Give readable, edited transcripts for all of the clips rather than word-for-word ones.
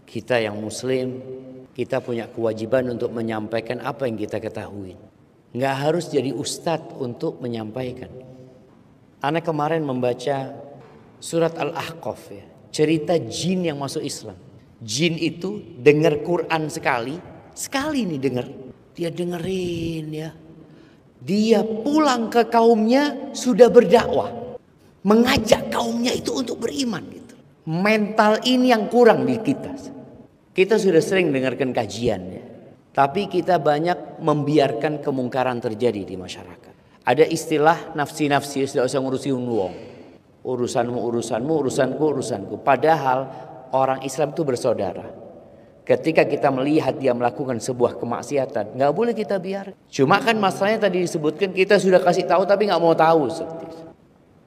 Kita yang muslim, kita punya kewajiban untuk menyampaikan apa yang kita ketahui. Nggak harus jadi ustadz untuk menyampaikan. Anak kemarin membaca surat Al-Ahqaf ya, cerita jin yang masuk Islam. Jin itu dengar Quran sekali nih dengar. Dia dengerin ya. Dia pulang ke kaumnya sudah berdakwah. Mengajak kaumnya itu untuk beriman gitu. Mental ini yang kurang di kita. Kita sudah sering dengarkan kajian ya. Tapi kita banyak membiarkan kemungkaran terjadi di masyarakat. Ada istilah nafsi-nafsi, tidak usah ngurusin wong. Urusanmu, urusanku. Padahal orang Islam itu bersaudara. Ketika kita melihat dia melakukan sebuah kemaksiatan, nggak boleh kita biarkan. Cuma kan masalahnya tadi disebutkan kita sudah kasih tahu tapi nggak mau tahu.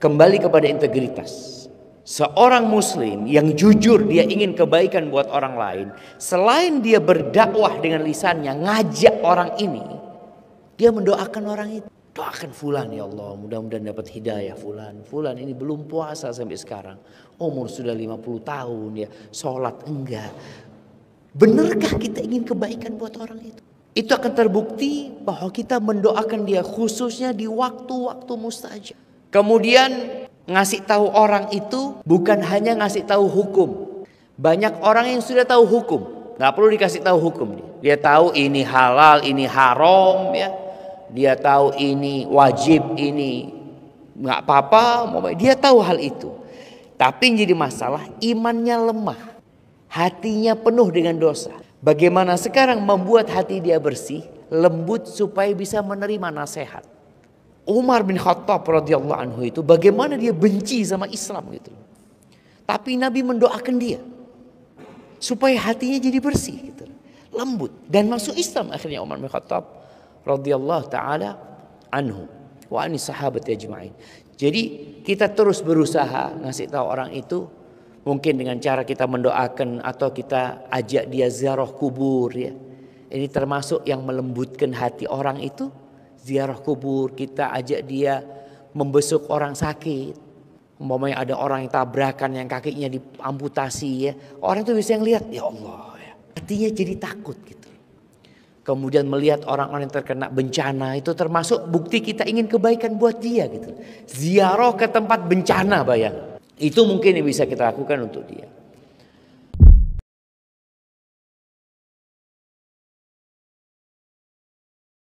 Kembali kepada integritas. Seorang muslim yang jujur dia ingin kebaikan buat orang lain, selain dia berdakwah dengan lisannya, ngajak orang ini, dia mendoakan orang itu. Doakan fulan ya Allah, mudah-mudahan dapat hidayah fulan. Fulan ini belum puasa sampai sekarang. Umur sudah 50 tahun ya, sholat enggak. Benarkah kita ingin kebaikan buat orang itu? Itu akan terbukti bahwa kita mendoakan dia khususnya di waktu-waktu mustajab. Kemudian ngasih tahu orang itu bukan hanya ngasih tahu hukum. Banyak orang yang sudah tahu hukum, nggak perlu dikasih tahu hukum. Dia tahu ini halal, ini haram ya. Dia tahu ini wajib, ini nggak apa-apa. Dia tahu hal itu. Tapi yang jadi masalah imannya lemah, hatinya penuh dengan dosa. Bagaimana sekarang membuat hati dia bersih, lembut supaya bisa menerima nasihat. Umar bin Khattab radhiyallahu anhu itu bagaimana dia benci sama Islam gitu. Tapi Nabi mendoakan dia supaya hatinya jadi bersih gitu. Lembut dan masuk Islam akhirnya Umar bin Khattab radhiyallahu taala anhu wa anis sahabat ajma'in. Jadi kita terus berusaha ngasih tahu orang itu mungkin dengan cara kita mendoakan atau kita ajak dia ziarah kubur ya. Ini termasuk yang melembutkan hati orang itu. Ziarah kubur, kita ajak dia membesuk orang sakit. Umpamanya ada orang yang tabrakan yang kakinya diamputasi ya. Orang itu bisa ngelihat ya Allah ya. Hatinya jadi takut gitu. Kemudian melihat orang-orang yang terkena bencana itu termasuk bukti kita ingin kebaikan buat dia gitu. Ziarah ke tempat bencana bayang. Itu mungkin yang bisa kita lakukan untuk dia.